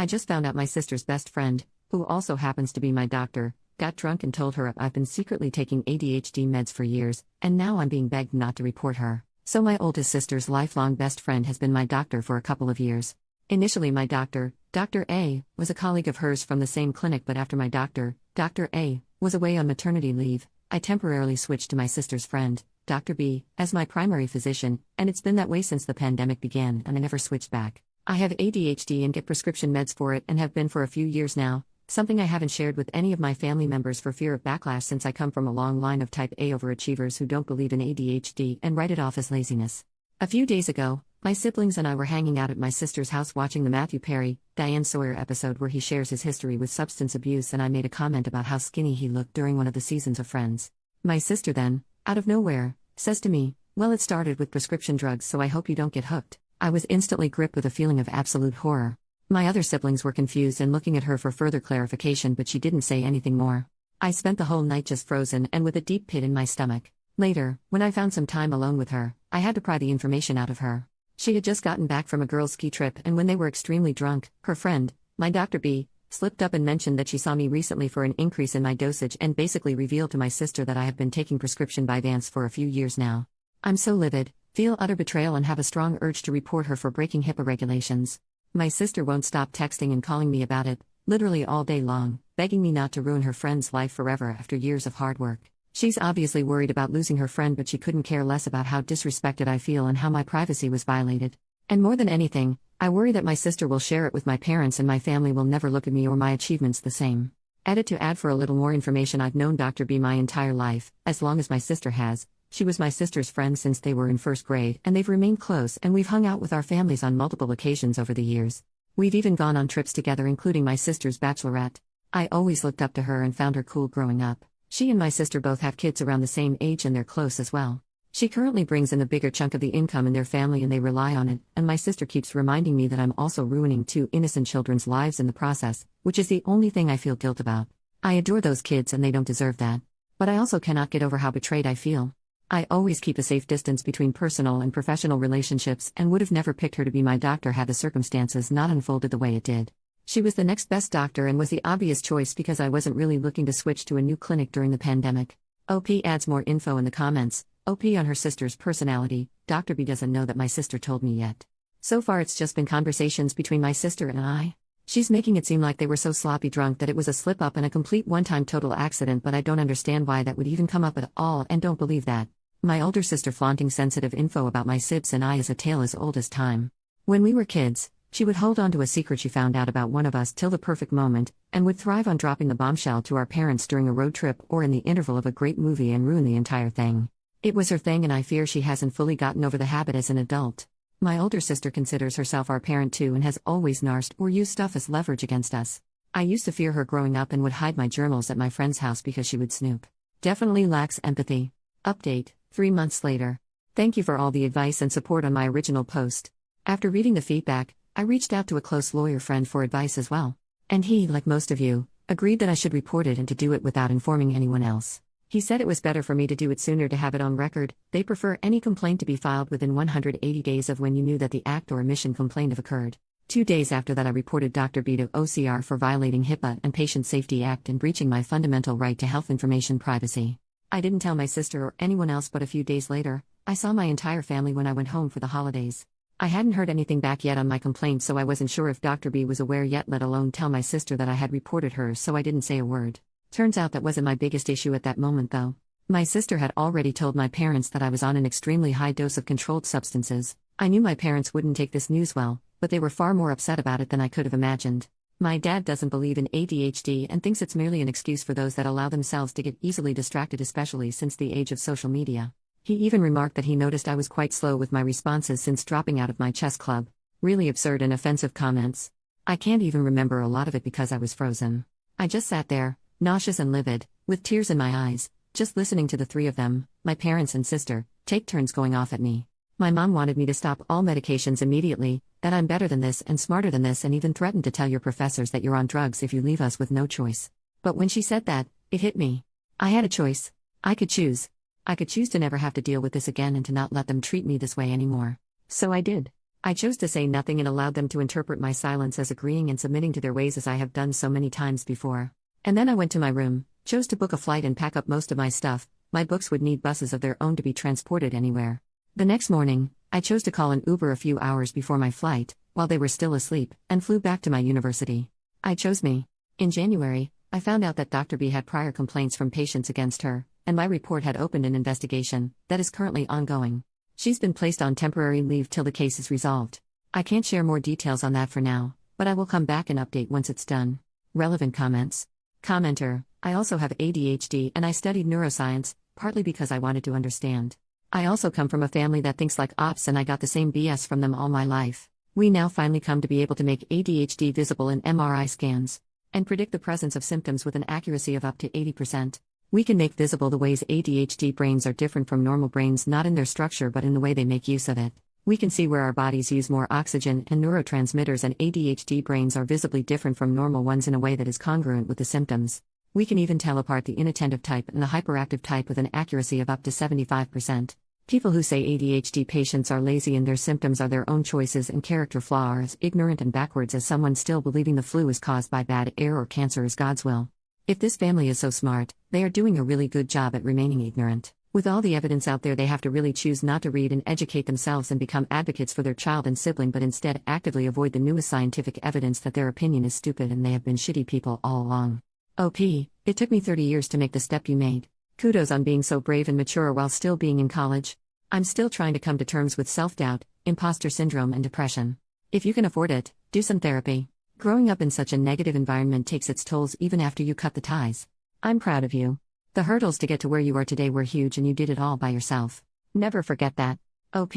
I just found out my sister's best friend, who also happens to be my doctor, got drunk and told her I've been secretly taking ADHD meds for years, and now I'm being begged not to report her. So my oldest sister's lifelong best friend has been my doctor for a couple of years. Initially my doctor, Dr. A, was a colleague of hers from the same clinic, but after my doctor, Dr. A, was away on maternity leave, I temporarily switched to my sister's friend, Dr. B, as my primary physician, and it's been that way since the pandemic began, and I never switched back. I have ADHD and get prescription meds for it and have been for a few years now, something I haven't shared with any of my family members for fear of backlash since I come from a long line of type A overachievers who don't believe in ADHD and write it off as laziness. A few days ago, my siblings and I were hanging out at my sister's house watching the Matthew Perry, Diane Sawyer episode where he shares his history with substance abuse, and I made a comment about how skinny he looked during one of the seasons of Friends. My sister then, out of nowhere, says to me, "Well, it started with prescription drugs, so I hope you don't get hooked." I was instantly gripped with a feeling of absolute horror. My other siblings were confused and looking at her for further clarification, but she didn't say anything more. I spent the whole night just frozen and with a deep pit in my stomach. Later, when I found some time alone with her, I had to pry the information out of her. She had just gotten back from a girls' ski trip, and when they were extremely drunk, her friend, my Dr. B, slipped up and mentioned that she saw me recently for an increase in my dosage and basically revealed to my sister that I have been taking prescription Vyvanse for a few years now. I'm so livid, feel utter betrayal, and have a strong urge to report her for breaking HIPAA regulations. My sister won't stop texting and calling me about it, literally all day long, begging me not to ruin her friend's life forever after years of hard work. She's obviously worried about losing her friend, but she couldn't care less about how disrespected I feel and how my privacy was violated. And more than anything, I worry that my sister will share it with my parents and my family will never look at me or my achievements the same. Edit to add for a little more information: I've known Dr. B my entire life, as long as my sister has. She was my sister's friend since they were in first grade, and they've remained close, and we've hung out with our families on multiple occasions over the years. We've even gone on trips together, including my sister's bachelorette. I always looked up to her and found her cool growing up. She and my sister both have kids around the same age and they're close as well. She currently brings in a bigger chunk of the income in their family and they rely on it, and my sister keeps reminding me that I'm also ruining 2 innocent children's lives in the process, which is the only thing I feel guilt about. I adore those kids and they don't deserve that. But I also cannot get over how betrayed I feel. I always keep a safe distance between personal and professional relationships and would have never picked her to be my doctor had the circumstances not unfolded the way it did. She was the next best doctor and was the obvious choice because I wasn't really looking to switch to a new clinic during the pandemic. OP adds more info in the comments. OP on her sister's personality: Dr. B doesn't know that my sister told me yet. So far it's just been conversations between my sister and I. She's making it seem like they were so sloppy drunk that it was a slip-up and a complete one-time total accident, but I don't understand why that would even come up at all and don't believe that. My older sister flaunting sensitive info about my sibs and I is a tale as old as time. When we were kids, she would hold on to a secret she found out about one of us till the perfect moment, and would thrive on dropping the bombshell to our parents during a road trip or in the interval of a great movie and ruin the entire thing. It was her thing, and I fear she hasn't fully gotten over the habit as an adult. My older sister considers herself our parent too and has always narsed or used stuff as leverage against us. I used to fear her growing up and would hide my journals at my friend's house because she would snoop. Definitely lacks empathy. Update: 3 months later. Thank you for all the advice and support on my original post. After reading the feedback, I reached out to a close lawyer friend for advice as well. And he, like most of you, agreed that I should report it and to do it without informing anyone else. He said it was better for me to do it sooner to have it on record. They prefer any complaint to be filed within 180 days of when you knew that the act or omission complaint have occurred. 2 days after that I reported Dr. B to OCR for violating HIPAA and Patient Safety Act and breaching my fundamental right to health information privacy. I didn't tell my sister or anyone else, but a few days later, I saw my entire family when I went home for the holidays. I hadn't heard anything back yet on my complaint, so I wasn't sure if Dr. B was aware yet, let alone tell my sister that I had reported her, so I didn't say a word. Turns out that wasn't my biggest issue at that moment though. My sister had already told my parents that I was on an extremely high dose of controlled substances. I knew my parents wouldn't take this news well, but they were far more upset about it than I could have imagined. My dad doesn't believe in ADHD and thinks it's merely an excuse for those that allow themselves to get easily distracted, especially since the age of social media. He even remarked that he noticed I was quite slow with my responses since dropping out of my chess club. Really absurd and offensive comments. I can't even remember a lot of it because I was frozen. I just sat there, nauseous and livid, with tears in my eyes, just listening to the 3 of them, my parents and sister, take turns going off at me. My mom wanted me to stop all medications immediately, that I'm better than this and smarter than this, and even threatened to tell your professors that you're on drugs if you leave us with no choice. But when she said that, it hit me. I had a choice. I could choose. I could choose to never have to deal with this again and to not let them treat me this way anymore. So I did. I chose to say nothing and allowed them to interpret my silence as agreeing and submitting to their ways as I have done so many times before. And then I went to my room, chose to book a flight and pack up most of my stuff. My books would need buses of their own to be transported anywhere. The next morning, I chose to call an Uber a few hours before my flight, while they were still asleep, and flew back to my university. I chose me. In January, I found out that Dr. B had prior complaints from patients against her, and my report had opened an investigation that is currently ongoing. She's been placed on temporary leave till the case is resolved. I can't share more details on that for now, but I will come back and update once it's done. Relevant comments. Commenter: I also have ADHD and I studied neuroscience, partly because I wanted to understand. I also come from a family that thinks like ops and I got the same BS from them all my life. We now finally come to be able to make ADHD visible in MRI scans and predict the presence of symptoms with an accuracy of up to 80%. We can make visible the ways ADHD brains are different from normal brains, not in their structure but in the way they make use of it. We can see where our bodies use more oxygen and neurotransmitters, and ADHD brains are visibly different from normal ones in a way that is congruent with the symptoms. We can even tell apart the inattentive type and the hyperactive type with an accuracy of up to 75%. People who say ADHD patients are lazy and their symptoms are their own choices and character flaw are as ignorant and backwards as someone still believing the flu is caused by bad air or cancer is God's will. If this family is so smart, they are doing a really good job at remaining ignorant. With all the evidence out there, they have to really choose not to read and educate themselves and become advocates for their child and sibling, but instead actively avoid the newest scientific evidence that their opinion is stupid and they have been shitty people all along. OP, it took me 30 years to make the step you made. Kudos on being so brave and mature while still being in college. I'm still trying to come to terms with self-doubt, imposter syndrome and depression. If you can afford it, do some therapy. Growing up in such a negative environment takes its tolls even after you cut the ties. I'm proud of you. The hurdles to get to where you are today were huge and you did it all by yourself. Never forget that. OP,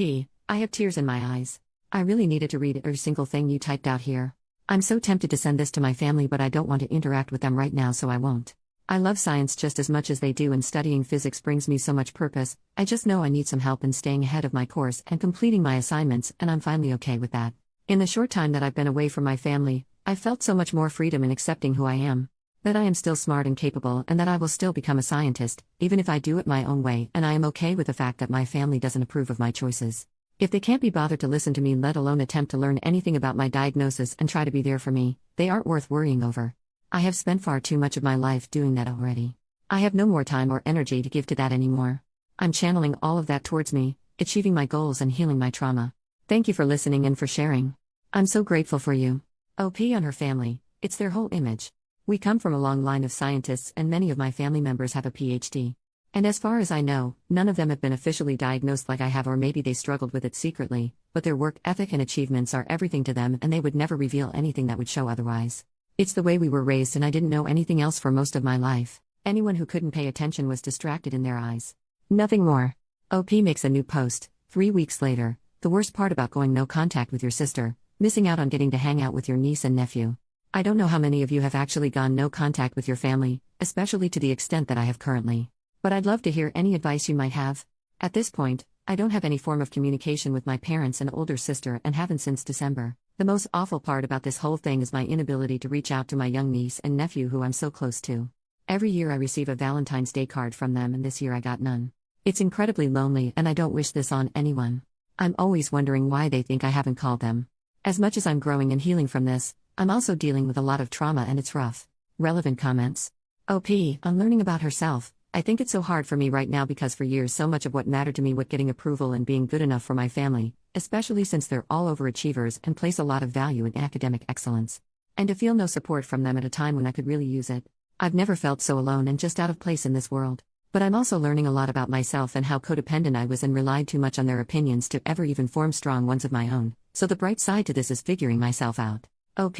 I have tears in my eyes. I really needed to read every single thing you typed out here. I'm so tempted to send this to my family, but I don't want to interact with them right now, so I won't. I love science just as much as they do, and studying physics brings me so much purpose. I just know I need some help in staying ahead of my course and completing my assignments, and I'm finally okay with that. In the short time that I've been away from my family, I've felt so much more freedom in accepting who I am. That I am still smart and capable, and that I will still become a scientist, even if I do it my own way, and I am okay with the fact that my family doesn't approve of my choices. If they can't be bothered to listen to me, let alone attempt to learn anything about my diagnosis and try to be there for me, they aren't worth worrying over. I have spent far too much of my life doing that already. I have no more time or energy to give to that anymore. I'm channeling all of that towards me, achieving my goals and healing my trauma. Thank you for listening and for sharing. I'm so grateful for you. OP on her family, it's their whole image. We come from a long line of scientists and many of my family members have a PhD. And as far as I know, none of them have been officially diagnosed like I have, or maybe they struggled with it secretly, but their work ethic and achievements are everything to them and they would never reveal anything that would show otherwise. It's the way we were raised and I didn't know anything else for most of my life. Anyone who couldn't pay attention was distracted in their eyes. Nothing more. OP makes a new post, 3 weeks later. The worst part about going no contact with your sister, missing out on getting to hang out with your niece and nephew. I don't know how many of you have actually gone no contact with your family, especially to the extent that I have currently. But I'd love to hear any advice you might have. At this point, I don't have any form of communication with my parents and older sister and haven't since December. The most awful part about this whole thing is my inability to reach out to my young niece and nephew who I'm so close to. Every year I receive a Valentine's Day card from them, and this year I got none. It's incredibly lonely and I don't wish this on anyone. I'm always wondering why they think I haven't called them. As much as I'm growing and healing from this, I'm also dealing with a lot of trauma and it's rough. Relevant comments. OP, on learning about herself. I think it's so hard for me right now because for years so much of what mattered to me was getting approval and being good enough for my family, especially since they're all overachievers and place a lot of value in academic excellence. And to feel no support from them at a time when I could really use it. I've never felt so alone and just out of place in this world. But I'm also learning a lot about myself and how codependent I was and relied too much on their opinions to ever even form strong ones of my own. So the bright side to this is figuring myself out. OP,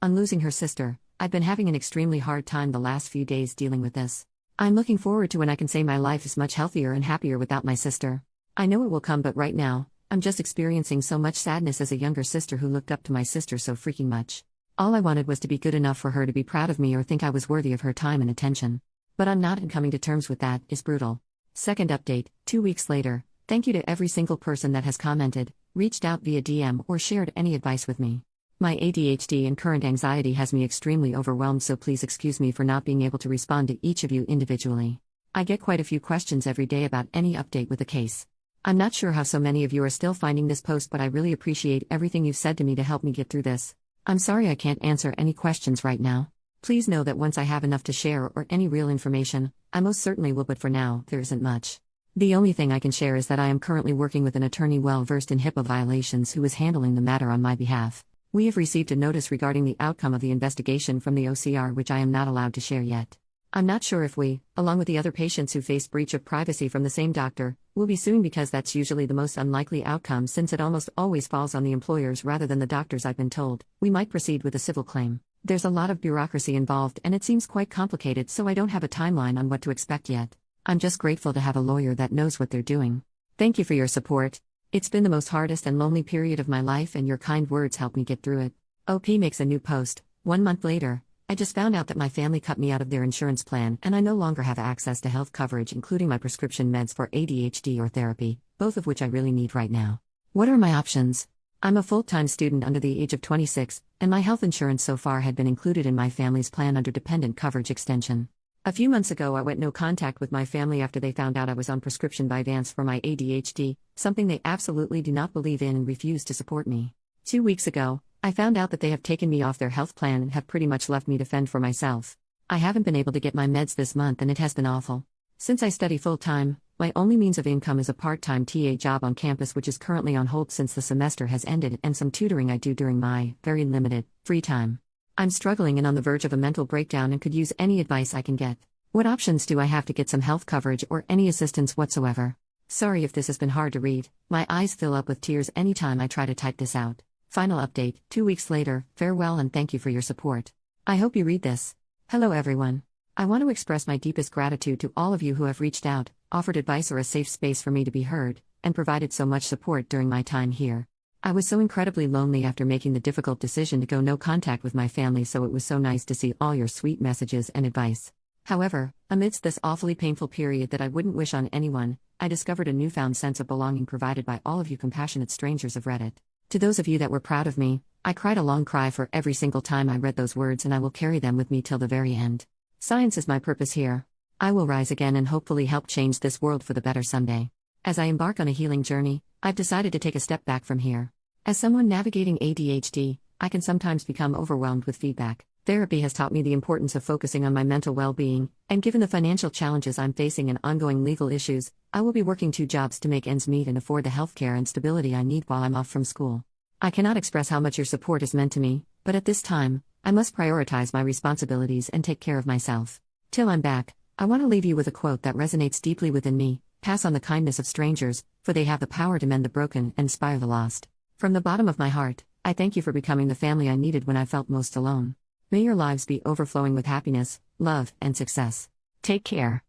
on losing her sister. I've been having an extremely hard time the last few days dealing with this. I'm looking forward to when I can say my life is much healthier and happier without my sister. I know it will come, but right now, I'm just experiencing so much sadness as a younger sister who looked up to my sister so freaking much. All I wanted was to be good enough for her to be proud of me or think I was worthy of her time and attention. But I'm not, and coming to terms with that is brutal. Second update, 2 weeks later. Thank you to every single person that has commented, reached out via DM, or shared any advice with me. My ADHD and current anxiety has me extremely overwhelmed, so please excuse me for not being able to respond to each of you individually. I get quite a few questions every day about any update with the case. I'm not sure how so many of you are still finding this post, but I really appreciate everything you've said to me to help me get through this. I'm sorry I can't answer any questions right now. Please know that once I have enough to share or any real information, I most certainly will, but for now, there isn't much. The only thing I can share is that I am currently working with an attorney well versed in HIPAA violations who is handling the matter on my behalf. We have received a notice regarding the outcome of the investigation from the OCR, which I am not allowed to share yet. I'm not sure if we, along with the other patients who face breach of privacy from the same doctor, will be suing, because that's usually the most unlikely outcome since it almost always falls on the employers rather than the doctors. I've been told we might proceed with a civil claim. There's a lot of bureaucracy involved and it seems quite complicated, so I don't have a timeline on what to expect yet. I'm just grateful to have a lawyer that knows what they're doing. Thank you for your support. It's been the most hardest and lonely period of my life, and your kind words helped me get through it. OP makes a new post. 1 month later, I just found out that my family cut me out of their insurance plan and I no longer have access to health coverage, including my prescription meds for ADHD or therapy, both of which I really need right now. What are my options? I'm a full-time student under the age of 26, and my health insurance so far had been included in my family's plan under dependent coverage extension. A few months ago I went no contact with my family after they found out I was on prescription Vyvanse for my ADHD, something they absolutely do not believe in and refuse to support me. 2 weeks ago, I found out that they have taken me off their health plan and have pretty much left me to fend for myself. I haven't been able to get my meds this month and it has been awful. Since I study full-time, my only means of income is a part-time TA job on campus, which is currently on hold since the semester has ended, and some tutoring I do during my, very limited, free time. I'm struggling and on the verge of a mental breakdown and could use any advice I can get. What options do I have to get some health coverage or any assistance whatsoever? Sorry if this has been hard to read. My eyes fill up with tears anytime I try to type this out. Final update, 2 weeks later, farewell and thank you for your support. I hope you read this. Hello everyone. I want to express my deepest gratitude to all of you who have reached out, offered advice or a safe space for me to be heard, and provided so much support during my time here. I was so incredibly lonely after making the difficult decision to go no contact with my family, so it was so nice to see all your sweet messages and advice. However, amidst this awfully painful period that I wouldn't wish on anyone, I discovered a newfound sense of belonging provided by all of you compassionate strangers of Reddit. To those of you that were proud of me, I cried a long cry for every single time I read those words, and I will carry them with me till the very end. Science is my purpose here. I will rise again and hopefully help change this world for the better someday. As I embark on a healing journey, I've decided to take a step back from here. As someone navigating ADHD, I can sometimes become overwhelmed with feedback. Therapy has taught me the importance of focusing on my mental well-being, and given the financial challenges I'm facing and ongoing legal issues, I will be working 2 jobs to make ends meet and afford the healthcare and stability I need while I'm off from school. I cannot express how much your support is meant to me, but at this time, I must prioritize my responsibilities and take care of myself. Till I'm back, I want to leave you with a quote that resonates deeply within me: pass on the kindness of strangers, for they have the power to mend the broken and inspire the lost. From the bottom of my heart, I thank you for becoming the family I needed when I felt most alone. May your lives be overflowing with happiness, love, and success. Take care.